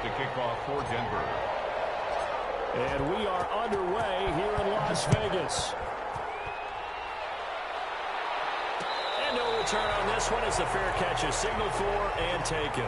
to kick off for Denver. And we are underway here in Las Vegas. And no return on this one as the fair catch is signaled for and taken.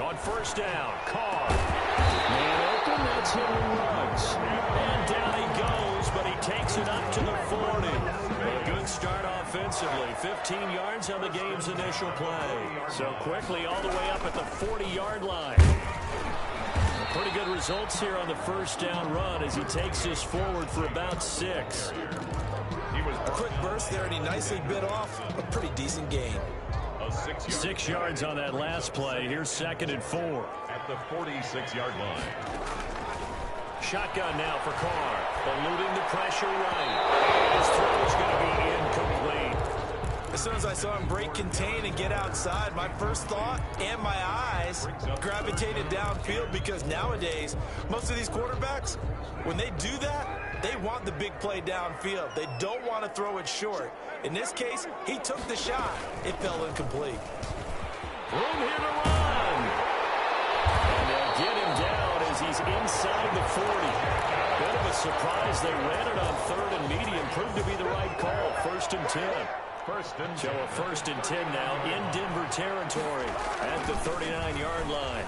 On first down, Carr. Man open, that's Henry Ruggs. And down he goes, but he takes it up to the 40. A good start offensively. 15 yards on the game's initial play. So quickly all the way up at the 40-yard line. Pretty good results here on the first down run as he takes this forward for about 6. A quick burst there, and he nicely bit off a pretty decent gain. 6 yards on that last play. Here's 2nd and 4. At the 46-yard line. Shotgun now for Carr. Eluding the pressure right. His throw is going to be incomplete. As soon as I saw him break contain and get outside, my first thought and my eyes gravitated downfield, because nowadays, most of these quarterbacks, when they do that, they want the big play downfield. They don't want to throw it short. In this case, he took the shot. It fell incomplete. Room here to run. And they'll get him down as he's inside the 40. Bit of a surprise. They ran it on 3rd and medium. Proved to be the right call. 1st and 10. So a 1st and 10 now in Denver territory at the 39-yard line.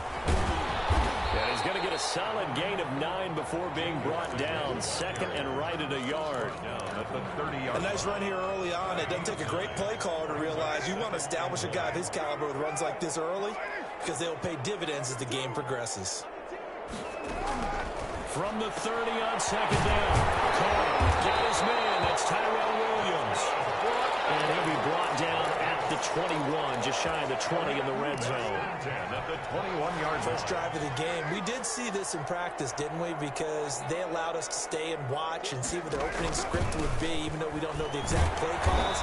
And he's going to get a solid gain of 9 before being brought down. 2nd and right at a yard. A nice run here early on. It doesn't take a great play caller to realize you want to establish a guy of his caliber with runs like this early, because they'll pay dividends as the game progresses. From the 30 on 2nd down. Carr got his man. That's Tyrell Williams. And he'll be brought down at the 21, just shy of the 20 in the red zone. At the 21-yard first drive of the game. We did see this in practice, didn't we? Because they allowed us to stay and watch and see what their opening script would be, even though we don't know the exact play calls.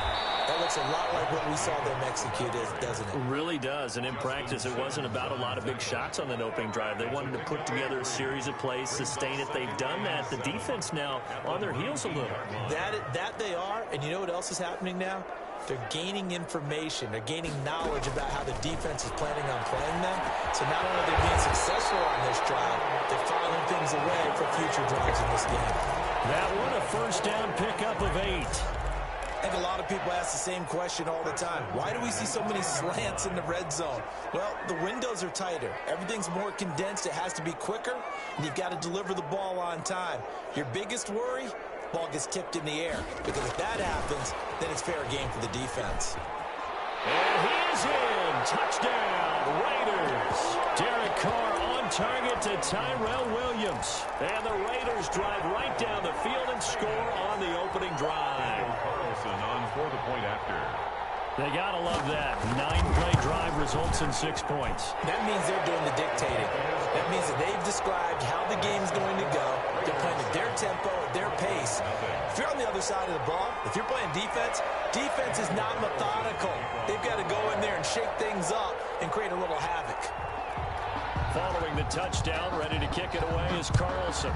That looks a lot like what we saw them execute, doesn't it? It really does. And in practice, it wasn't about a lot of big shots on that opening drive. They wanted to put together a series of plays, sustain it. They've done that. The defense now on their heels a little. That they are. And you know what else is happening now? They're gaining information. They're gaining knowledge about how the defense is planning on playing them. So not only are they being successful on this drive, they're filing things away for future drives in this game. That one, a first down pickup of 8. I think a lot of people ask the same question all the time. Why do we see so many slants in the red zone? Well, the windows are tighter. Everything's more condensed. It has to be quicker, and you've got to deliver the ball on time. Your biggest worry? Ball gets tipped in the air, because if that happens, then it's fair game for the defense. And he is in. Touchdown, Raiders. Derek Carr on target to Tyrell Williams. And the Raiders drive right down the field and score on the opening drive. Carlson on for the point after. They got to love that. 9-play drive results in 6 points. That means they're doing the dictating. That means that they've described how the game's going to go. They're playing at their tempo, at their pace. If you're on the other side of the ball, if you're playing defense, defense is not methodical. They've got to go in there and shake things up and create a little havoc. Following the touchdown, ready to kick it away is Carlson.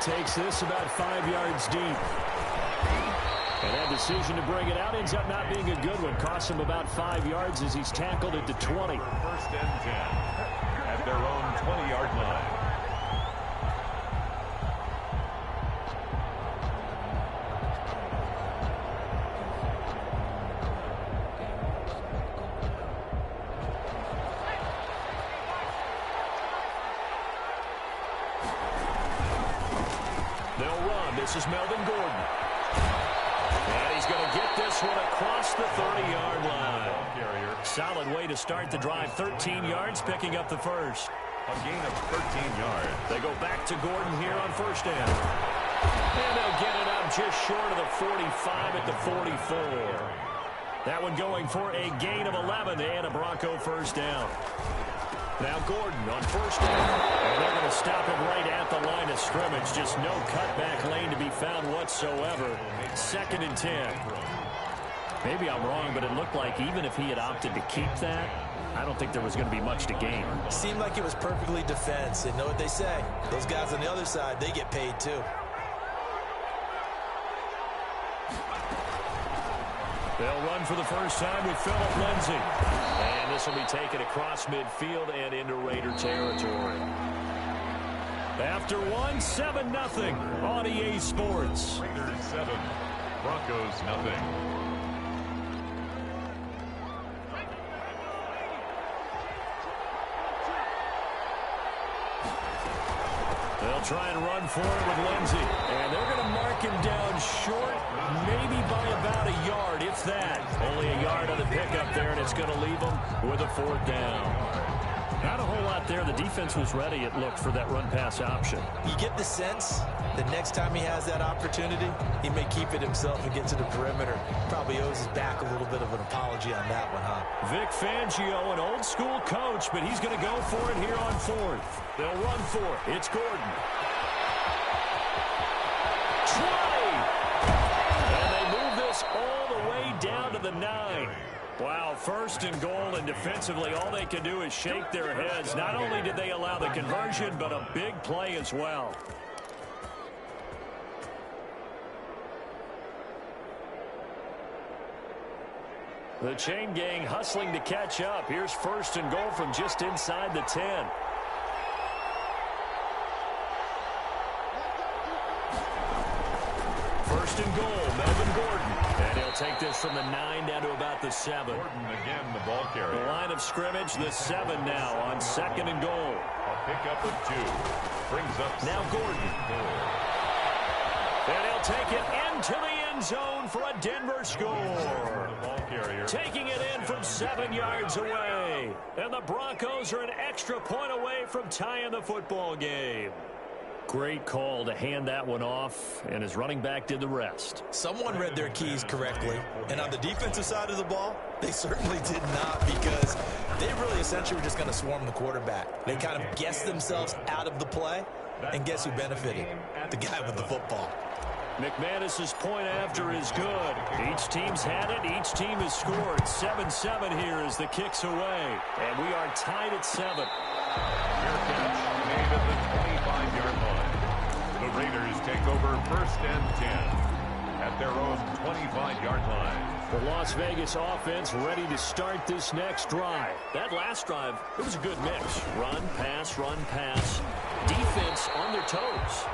Takes this about 5 yards deep. And that decision to bring it out ends up not being a good one. Costs him about 5 yards as he's tackled at the 20. 1st and 10 at their own 20-yard line. They'll run. This is Melvin Gordon. And he's going to get this one across the 30-yard line. Solid way to start the drive. 13 yards, picking up the first. A gain of 13 yards. They go back to Gordon here on first down. And they'll get it up just short of the 45 at the 44. That one going for a gain of 11 and a Bronco first down. Now Gordon on first down. And they're going to stop him right at the line of scrimmage. Just no cutback lane to be found whatsoever. 2nd and 10. Maybe I'm wrong, but it looked like even if he had opted to keep that, I don't think there was going to be much to gain. Seemed like it was perfectly defense. And know what they say? Those guys on the other side, they get paid too. They'll run for the first time with Phillip Lindsay. And this will be taken across midfield and into Raider territory. After one, 7-0 on EA Sports. Raiders 7, Broncos 0. They'll try and run for it with Lindsay. And they're going to mark him down short, maybe by about a yard, if that. Only a yard on the pickup there, and it's going to leave them with a 4th down. Not a whole lot there. The defense was ready, it looked, for that run-pass option. You get the sense that next time he has that opportunity, he may keep it himself and get to the perimeter. Probably owes his back a little bit of an apology on that one, huh? Vic Fangio, an old-school coach, but he's going to go for it here on 4th. They'll run for it. It's Gordon. Try! And they move this all the way down to the 9. Wow, 1st and goal, and defensively all they can do is shake their heads. Not only did they allow the conversion, but a big play as well. The chain gang hustling to catch up. Here's 1st and goal from just inside the 10. First and goal, Melvin Gordon. And he'll take this from the 9 down to about the 7. Gordon again, the ball carrier. The line of scrimmage, the 7 now on 2nd and goal. A pickup of 2. Brings up now Gordon. And he'll take it into the end zone for a Denver score. The ball carrier. Taking it in from 7 yards away. And the Broncos are an extra point away from tying the football game. Great call to hand that one off, and his running back did the rest. Someone read their keys correctly, and on the defensive side of the ball, they certainly did not, because they really essentially were just going to swarm the quarterback. They kind of guessed themselves out of the play, and guess who benefited? The guy with the football. McManus's point after is good. Each team's had it. Each team has scored. 7-7 here as the kick's away, and we are tied at 7. Fair catch made at the 25-yard line. The Raiders take over 1st and 10 at their own 25-yard line. The Las Vegas offense ready to start this next drive. That last drive, it was a good mix. Run, pass, defense on their toes.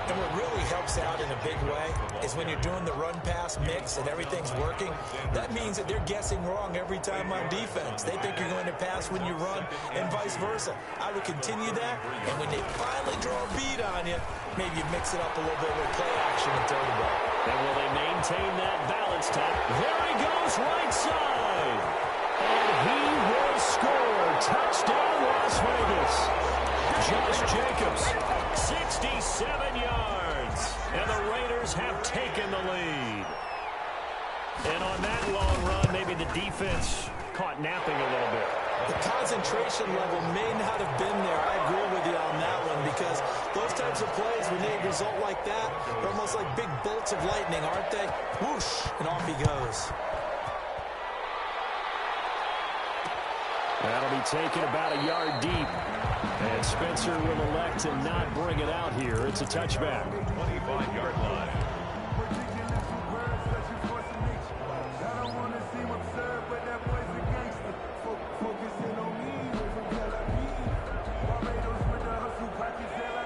And what really helps out in a big way is when you're doing the run-pass mix and everything's working, that means that they're guessing wrong every time on defense. They think you're going to pass when you run and vice versa. I would continue that, and when they finally draw a beat on you, maybe you mix it up a little bit with play action and throw the ball. And will they maintain that balance time? There he goes, right side. And he will score. Touchdown, Las Vegas. Josh Jacobs, 67 yards, and the Raiders have taken the lead. And on that long run, maybe the defense caught napping a little bit. The concentration level may not have been there. I agree with you on that one, because those types of plays, when they result like that, they're almost like big bolts of lightning, aren't they? Whoosh, and off he goes. That'll be taken about a yard deep. And Spencer will elect to not bring it out here. It's a touchback. 25-yard line.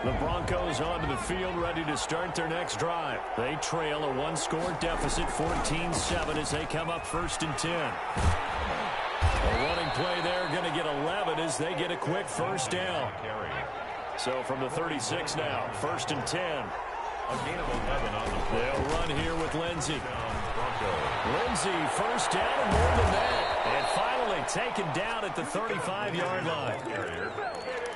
The Broncos onto the field, ready to start their next drive. They trail a one-score deficit, 14-7, as they come up 1st and 10. A running play there, going to get 11 as they get a quick 1st down. So from the 36 now, 1st and 10. They'll run here with Lindsay. Lindsay, 1st down and more than that. And finally taken down at the 35-yard line.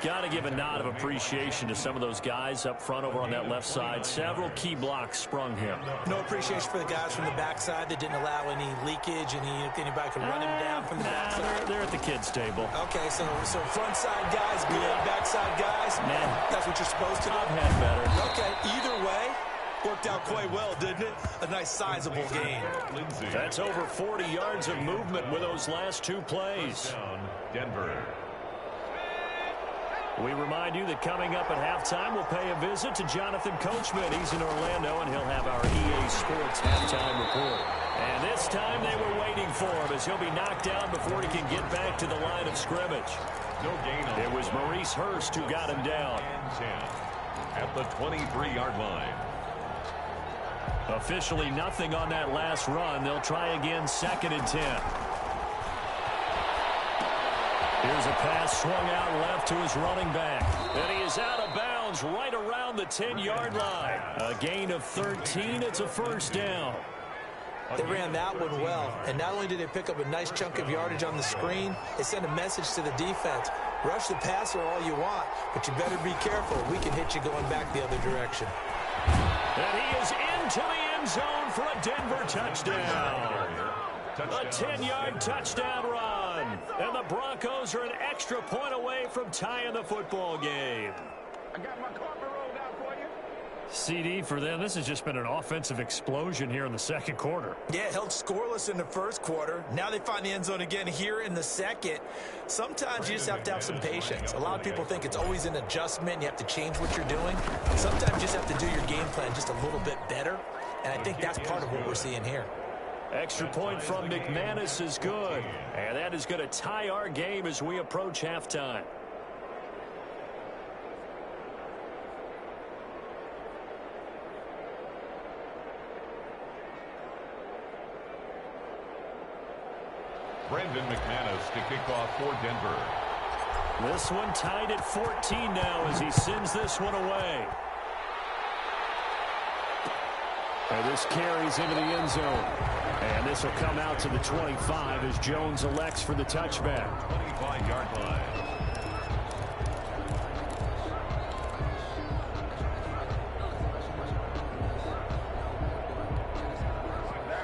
Got to give a nod of appreciation to some of those guys up front over on that left side. Several key blocks sprung him. No appreciation for the guys from the backside that didn't allow any leakage, and anybody could run him down from the backside. They're at the kids' table. Okay, so front side guys good, backside guys, man, that's what you're supposed to do. I've had better. Okay, either way, Worked out quite well, didn't it? A nice sizable gain. That's over 40 yards of movement with those last two plays. Denver. We remind you that coming up at halftime, we'll pay a visit to Jonathan Coachman. He's in Orlando, and he'll have our EA Sports halftime report. And this time they were waiting for him as he'll be knocked down before he can get back to the line of scrimmage. No gain on it was Maurice Hurst who got him down. At the 23-yard line. Officially nothing on that last run. They'll try again, 2nd and 10. Here's a pass swung out left to his running back. And he is out of bounds right around the 10-yard line. A gain of 13. It's a first down. They ran that one well, and not only did they pick up a nice chunk of yardage on the screen, they sent a message to the defense. Rush the passer all you want, but you better be careful. We can hit you going back the other direction. And he is into the end zone for a Denver touchdown. A 10-yard touchdown run. And the Broncos are an extra point away from tying the football game. I got my carpet rolled out for you. CD for them. This has just been an offensive explosion here in the second quarter. Yeah, held scoreless in the first quarter. Now they find the end zone again here in the second. Sometimes you just have to have some patience. A lot of people think it's always an adjustment. You have to change what you're doing. Sometimes you just have to do your game plan just a little bit better. And I think that's part of what we're seeing here. Extra point from McManus is good. And that is going to tie our game as we approach halftime. Brandon McManus to kick off for Denver. This one tied at 14 now as he sends this one away. And this carries into the end zone. And this will come out to the 25 as Jones elects for the touchback. 25-yard line.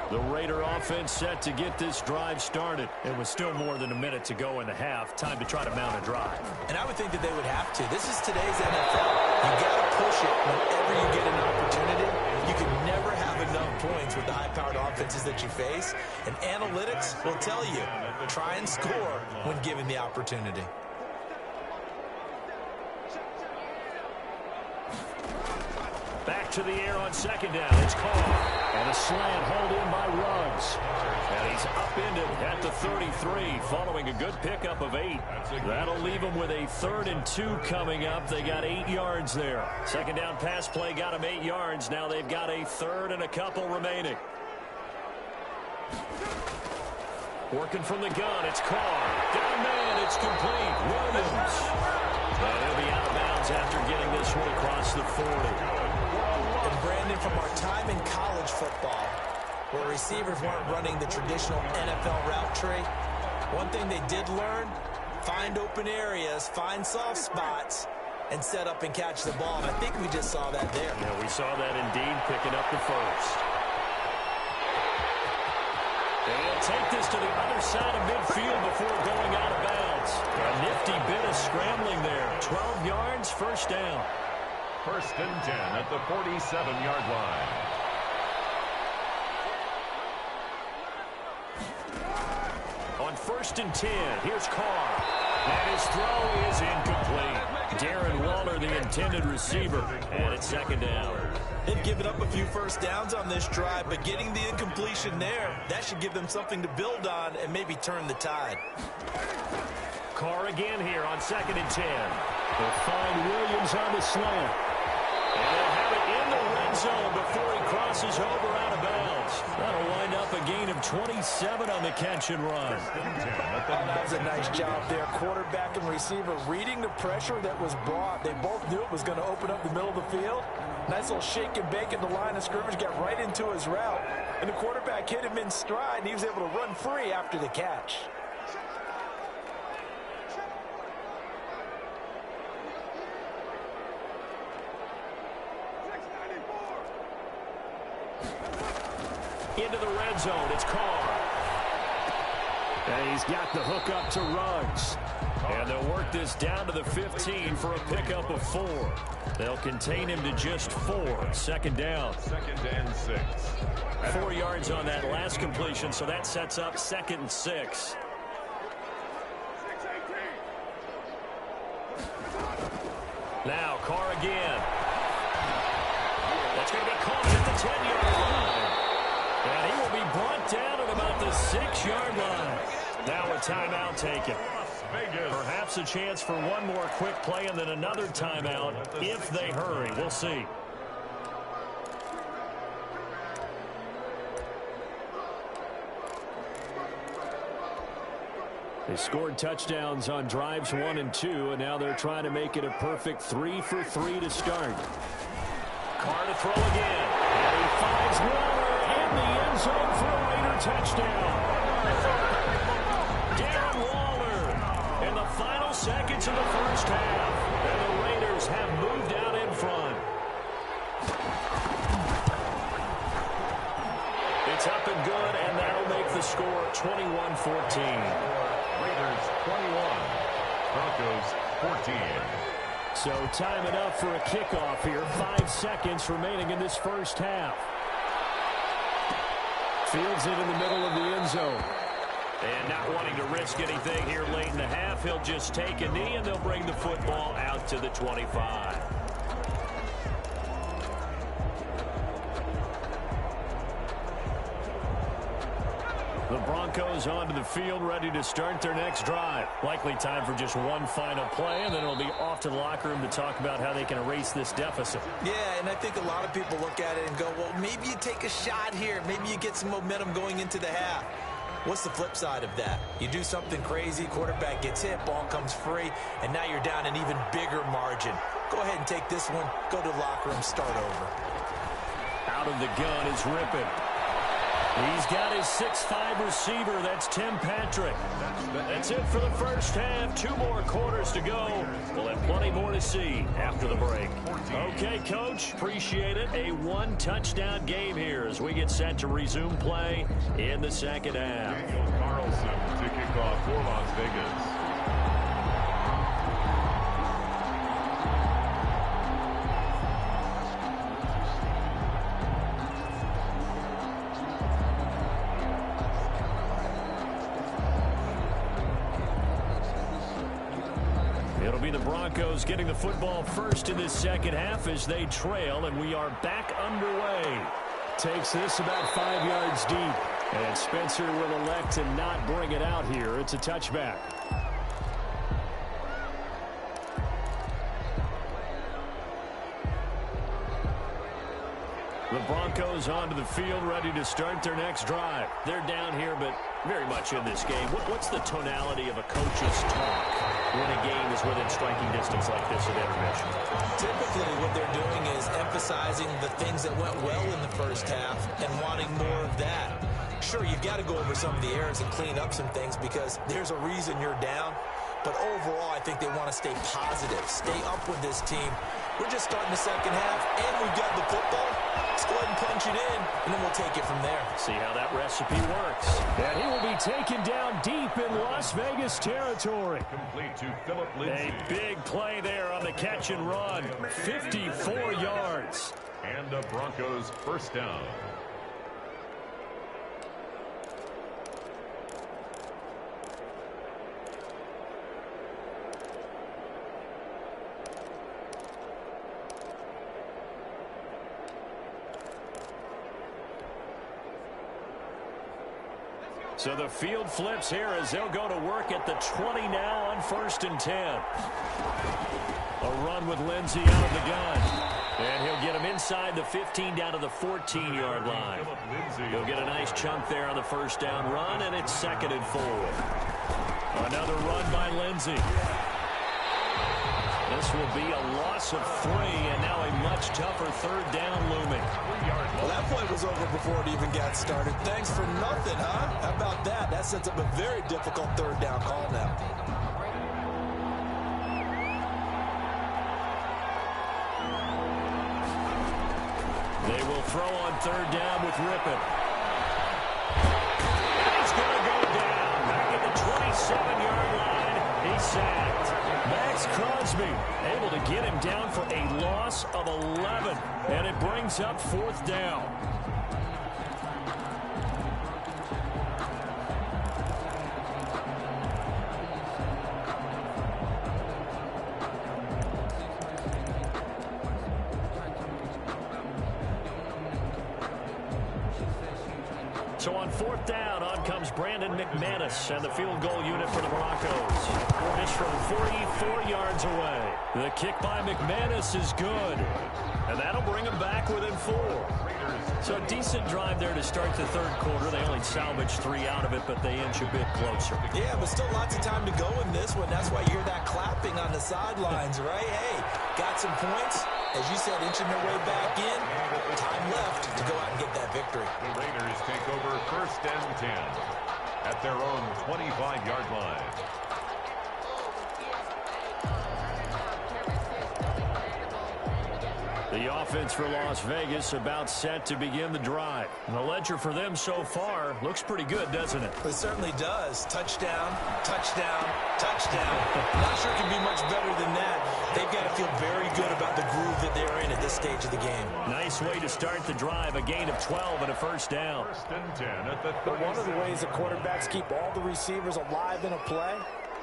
The Raider offense set to get this drive started. It was still more than a minute to go in the half. Time to try to mount a drive. And I would think that they would have to. This is today's NFL. You got to push it whenever you get an opportunity. You can never have enough points with the high-powered offenses that you face. And analytics will tell you, try and score when given the opportunity. Back to the air on second down. It's Carr. And a slant hauled in by Ruggs. And he's upended at the 33 following a good pickup of 8. That'll leave them with a 3rd and 2 coming up. They got 8 yards there. Second down pass play got them 8 yards. Now they've got a 3rd and a couple remaining. Working from the gun. It's Carr. Got a man. It's complete. Williams. And he'll be out of bounds after getting this one across the 40. And Brandon, from our time in college football, where receivers weren't running the traditional NFL route tree, one thing they did learn, find open areas, find soft spots, and set up and catch the ball. And I think we just saw that there. Yeah, we saw that indeed, picking up the first. They'll take this to the other side of midfield before going out of bounds. A nifty bit of scrambling there. 12 yards, first down. 1st and 10 at the 47-yard line. On 1st and 10, here's Carr. And his throw is incomplete. Darren Waller, the intended receiver. And it's 2nd down. They've given up a few first downs on this drive, but getting the incompletion there, that should give them something to build on and maybe turn the tide. Carr again here on 2nd and 10. They'll find Williams on the slant. And they'll have it in the red zone before he crosses over out of bounds. That'll wind up a gain of 27 on the catch and run. That was a nice job there. Quarterback and receiver reading the pressure that was brought. They both knew it was going to open up the middle of the field. Nice little shake and bake at the line of scrimmage, got right into his route. And the quarterback hit him in stride, and he was able to run free after the catch. Into the red zone. It's Carr. And he's got the hook up to Ruggs. And they'll work this down to the 15 for a pickup of 4. They'll contain him to just 4. Second down. 2nd and 6. 4 yards on that last completion, so that sets up 2nd and 6. Now Carr again. That's going to be caught at the 10-yard line. And he will be brought down at about the 6-yard line. Now a timeout taken. Perhaps a chance for one more quick play and then another timeout if they hurry. We'll see. They scored touchdowns on drives 1 and 2, and now they're trying to make it a perfect 3 for 3 to start. Carr to throw again. And he finds Waller in the end zone for a Raider touchdown. Darren Waller in the final seconds of the first half. And the Raiders have moved out in front. It's up and good, and that'll make the score 21-14. Raiders 21, Broncos 14. So time it up for a kickoff here. 5 seconds remaining in this first half. Fields it in the middle of the end zone. And not wanting to risk anything here late in the half, he'll just take a knee and they'll bring the football out to the 25. The Broncos onto the field, ready to start their next drive. Likely time for just one final play, and then it'll be off to the locker room to talk about how they can erase this deficit. Yeah, and I think a lot of people look at it and go, well, maybe you take a shot here. Maybe you get some momentum going into the half. What's the flip side of that? You do something crazy, quarterback gets hit, ball comes free, and now you're down an even bigger margin. Go ahead and take this one, go to the locker room, start over. Out of the gun is Rippon. He's got his 6'5" receiver. That's Tim Patrick. That's it for the first half. 2 more quarters to go. We'll have plenty more to see after the break. Okay, Coach. Appreciate it. A 1-touchdown game here as we get set to resume play in the second half. Daniel Carlson to kick off for Las Vegas. It'll be the Broncos getting the football first in this second half as they trail, and we are back underway. Takes this about 5 yards deep, and Spencer will elect to not bring it out here. It's a touchback. The Broncos onto the field, ready to start their next drive. They're down here, but very much in this game. What's the tonality of a coach's talk when a game is within striking distance like this at intermission? Typically, what they're doing is emphasizing the things that went well in the first half and wanting more of that. Sure, you've got to go over some of the errors and clean up some things because there's a reason you're down. But overall, I think they want to stay positive, stay up with this team. We're just starting the second half, and we've got the football. Let's go ahead and punch it in, and then we'll take it from there. See how that recipe works. And he will be taken down deep in Las Vegas territory. Complete to Philip Lindsay. A big play there on the catch and run. 54 yards. And the Broncos first down. So the field flips here as they'll go to work at the 20 now on 1st and 10. A run with Lindsay out of the gun. And he'll get him inside the 15 down to the 14-yard line. He'll get a nice chunk there on the first down run, and it's 2nd and 4. Another run by Lindsay. This will be a loss of 3, and now a much tougher 3rd down looming. Well, that play was over before it even got started. Thanks for nothing, huh? How about that? That sets up a very difficult 3rd down call now. They will throw on 3rd down with Rippon. He's going to go down back at him down for a loss of 11. And it brings up 4th down. So on 4th down, on comes Brandon McManus and the field goal unit for the Broncos. This from 44 yards away. The kick by McManus is good. And that'll bring him back within 4. So a decent drive there to start the 3rd quarter. They only salvaged 3 out of it, but they inch a bit closer. Yeah, but still lots of time to go in this one. That's why you hear that clapping on the sidelines, right? Hey, got some points. As you said, inching their way back in. Time left to go out and get that victory. The Raiders take over 1st and 10 at their own 25-yard line. The offense for Las Vegas about set to begin the drive. The ledger for them so far looks pretty good, doesn't it? It certainly does. Touchdown, touchdown, touchdown. Not sure it can be much better than that. They've got to feel very good about the groove that they're in at this stage of the game. Nice way to start the drive. A gain of 12 and a 1st down. 1st and 10 at the 30. But one of the ways the quarterbacks keep all the receivers alive in a play,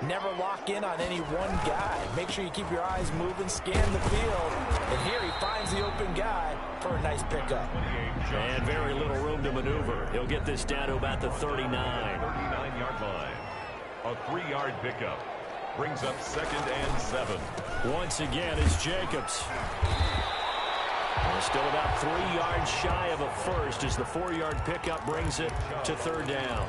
never lock in on any one guy. Make sure you keep your eyes moving, scan the field. And here he finds the open guy for a nice pickup. And very little room to maneuver. He'll get this down to about the 39. 39-yard line. A 3-yard pickup. Brings up 2nd and 7. Once again is Jacobs. Still about 3 yards shy of a first as the 4-yard pickup brings it to 3rd down.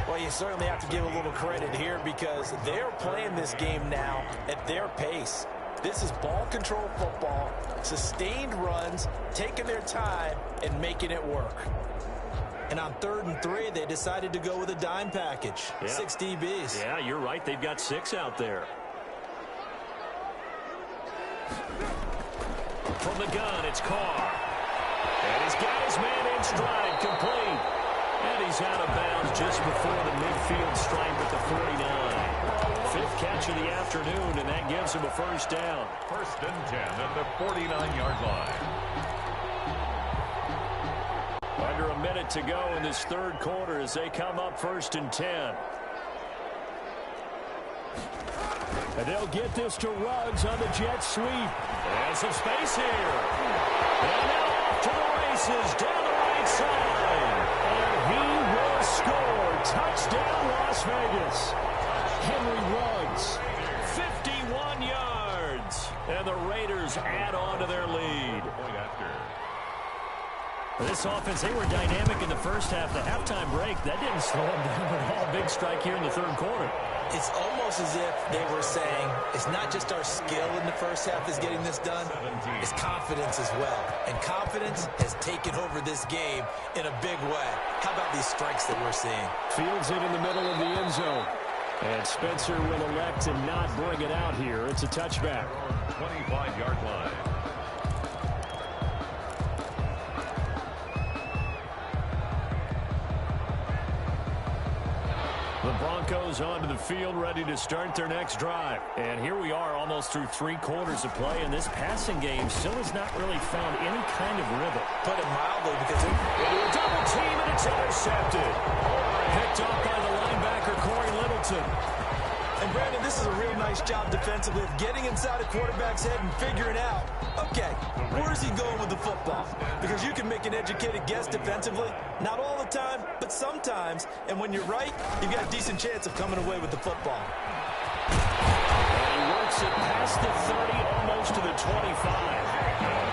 Well, you certainly have to give a little credit here because they're playing this game now at their pace. This is ball control football, sustained runs, taking their time and making it work. And on 3rd and 3, they decided to go with a dime package. Yeah. 6 DBs. Yeah, you're right. They've got 6 out there. From the gun, it's Carr. And he's got his man in stride, complete. And he's out of bounds just before the midfield stripe at the 49. 5th catch of the afternoon, and that gives him a 1st down. 1st and 10 at the 49-yard line. Under a minute to go in this 3rd quarter as they come up 1st and 10. And they'll get this to Ruggs on the jet sweep. And some space here. And now off to the races down the right side. And he will score. Touchdown, Las Vegas. Henry Ruggs, 51 yards. And the Raiders add on to their lead. This offense, they were dynamic in the first half. The halftime break, that didn't slow them down at all. Big strike here in the 3rd quarter. It's almost as if they were saying, it's not just our skill in the first half that's getting this done, it's confidence as well. And confidence has taken over this game in a big way. How about these strikes that we're seeing? Fields it in the middle of the end zone. And Spencer will elect to not bring it out here. It's a touchback. 25-yard line. The Broncos onto the field, ready to start their next drive. And here we are almost through 3 quarters of play, and this passing game still has not really found any kind of rhythm. Put it mildly, because into a double team, and it's intercepted. Picked up by the linebacker, Corey Littleton. And Brandon, this is a real nice job defensively of getting inside a quarterback's head and figuring out, okay, where's he going with the football? Because you can make an educated guess defensively, not all the time, but sometimes. And when you're right, you've got a decent chance of coming away with the football. And he works it past the 30, almost to the 25.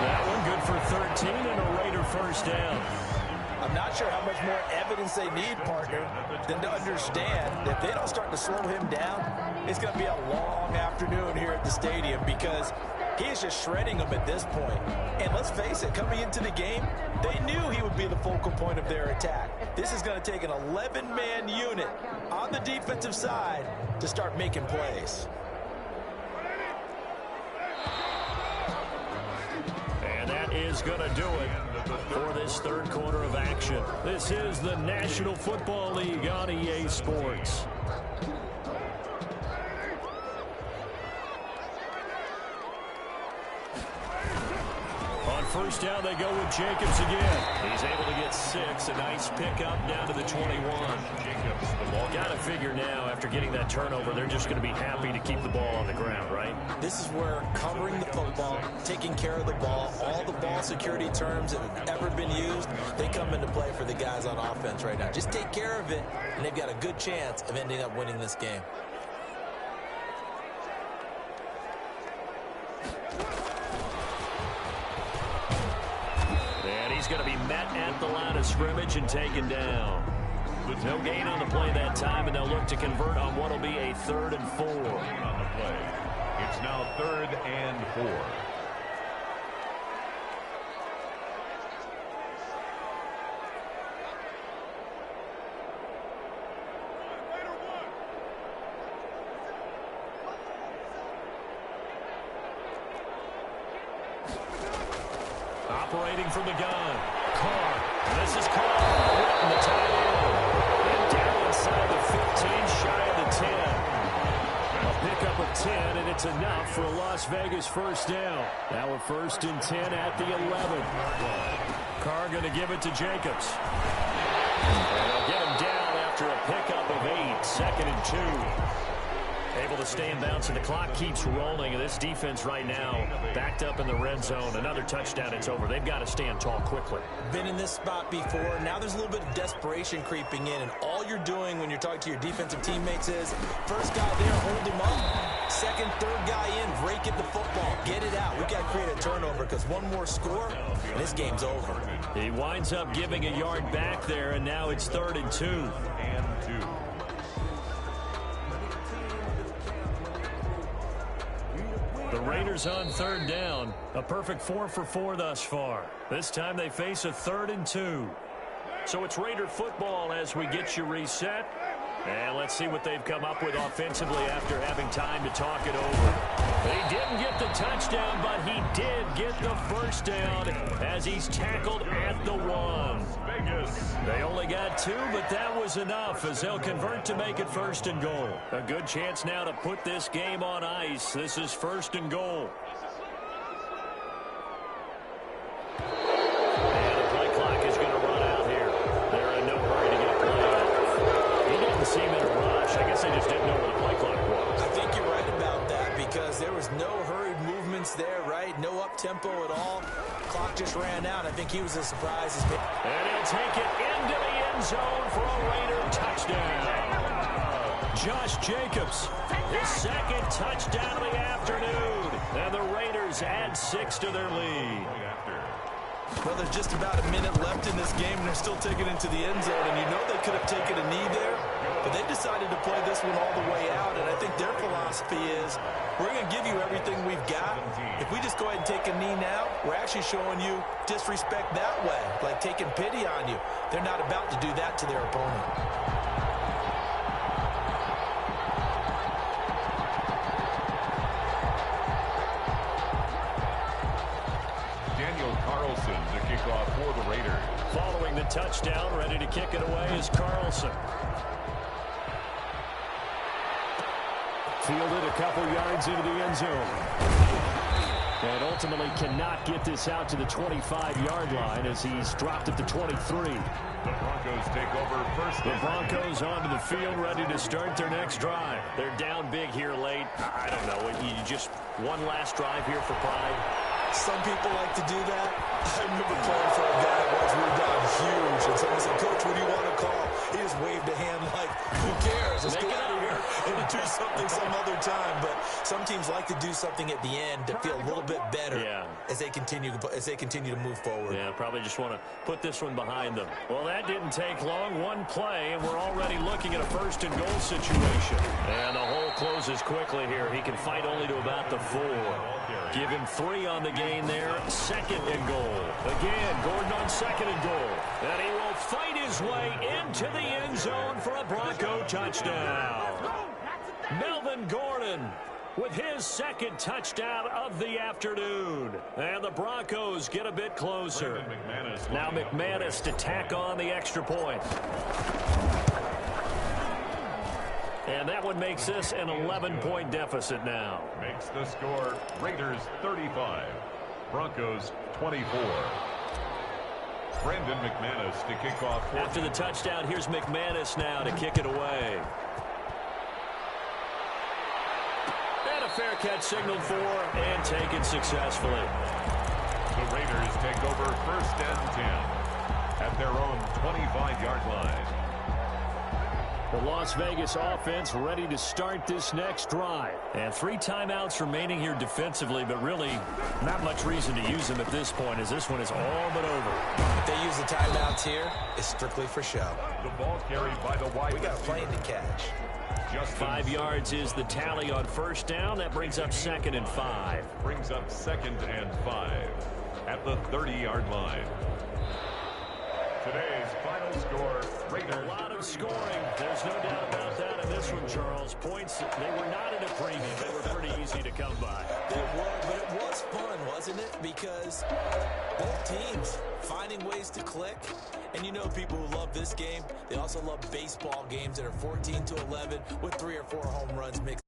That one good for 13 and a Raider 1st down. I'm not sure how much more evidence they need, partner, than to understand that if they don't start to slow him down, it's going to be a long afternoon here at the stadium because he is just shredding them at this point. And let's face it, coming into the game, they knew he would be the focal point of their attack. This is going to take an 11-man unit on the defensive side to start making plays. And that is going to do it for this 3rd quarter of action. This is the National Football League on EA Sports. first down, they go with Jacobs again. He's able to get 6. A nice pickup down to the 21. Jacobs, the ball. Got to figure now, after getting that turnover, they're just going to be happy to keep the ball on the ground, right? This is where covering the football, taking care of the ball, all the ball security terms that have ever been used, they come into play for the guys on offense right now. Just take care of it, and they've got a good chance of ending up winning this game. And he's going to be met at the line of scrimmage and taken down. No gain on the play that time, and they'll look to convert on what will be a 3rd and 4. On the play. It's now 3rd and 4. Operating from the gun. Carr. This is Carr. And the tight end. And down inside the 15, shy of the 10. A pickup of 10, and it's enough for a Las Vegas first down. Now a 1st and 10 at the 11. Carr going to give it to Jacobs. And they'll get him down after a pickup of 8. 2nd and 2. Able to stay in bounds, and the clock keeps rolling. And this defense right now backed up in the red zone. Another touchdown, it's over. They've got to stand tall quickly. Been in this spot before. Now there's a little bit of desperation creeping in, and all you're doing when you're talking to your defensive teammates is, first guy there, hold him up. Second, third guy in, break at the football. Get it out. We've got to create a turnover because one more score, and this game's over. He winds up giving a yard back there, and now it's 3rd and 2. And 2. The Raiders on 3rd down. A perfect 4 for 4 thus far. This time they face a 3rd and 2. So it's Raider football as we get you reset. And let's see what they've come up with offensively after having time to talk it over. He didn't get the touchdown, but he did get the first down as he's tackled at the 1. They only got 2, but that was enough as they'll convert to make it 1st and goal. A good chance now to put this game on ice. This is 1st and goal. And the play clock is going to run out here. They're in no hurry to get a play out. He didn't seem in a rush. I guess they just didn't know where the play clock was. I think you're right about that because there was no hurried movements there, right? No up-tempo at all. Clock just ran out. I think he was as surprised as me. And he'll take it into the end zone for a Raider touchdown. Josh Jacobs, his 2nd touchdown of the afternoon. And the Raiders add 6 to their lead. Well, there's just about a minute left in this game, and they're still taking it to the end zone. And you know they could have taken a knee there, but they decided to play this one all the way out. And I think their philosophy is, we're going to give you everything we've got. If we just go ahead and take a knee now, we're actually showing you disrespect that way, like taking pity on you. They're not about to do that to their opponent. To kick off for the Raiders. Following the touchdown, ready to kick it away is Carlson. Fielded a couple yards into the end zone. And ultimately cannot get this out to the 25-yard line as he's dropped at the 23. The Broncos take over 1st. The Broncos onto the field, ready to start their next drive. They're down big here late. I don't know. You just one last drive here for pride. Some people like to do that. I remember playing for a guy once. We were down huge, and someone said, "Coach, what do you want to call?" He just waved a hand like, "Who cares? Let's get out of here and do something some other time." But some teams like to do something at the end to feel a little bit better as they continue to move forward. Yeah, probably just want to put this one behind them. Well, that didn't take long. One play, and we're already looking at a 1st and goal situation. And the hole closes quickly here. He can fight only to about the 4. Give him 3 on the gain there. 2nd and goal. Again, Gordon on 2nd and goal. And he will fight his way into the end zone for a Bronco touchdown. Melvin Gordon with his 2nd touchdown of the afternoon. And the Broncos get a bit closer. Now McManus to tack on the extra point. And that one makes this an 11-point deficit now. Makes the score Raiders 35, Broncos 24. Brandon McManus to kick off. After the touchdown, here's McManus now to kick it away. And a fair catch signaled for and taken successfully. The Raiders take over 1st and 10 at their own 25-yard line. The Las Vegas offense ready to start this next drive. And 3 timeouts remaining here defensively, but really not much reason to use them at this point as this one is all but over. If they use the timeouts here, it's strictly for show. The ball carried by the wide We got a receiver. plane to catch. Just 5 yards is the tally on 1st down. That brings up 2nd and 5. brings up 2nd and 5 at the 30-yard line. Today's final score, Raiders. A lot of scoring. There's no doubt about that in this one, Charles. Points, they were not in a premium. They were pretty easy to come by. They were, but it was fun, wasn't it? Because both teams finding ways to click. And you know people who love this game, they also love baseball games that are 14-11 with 3 or 4 home runs mixed.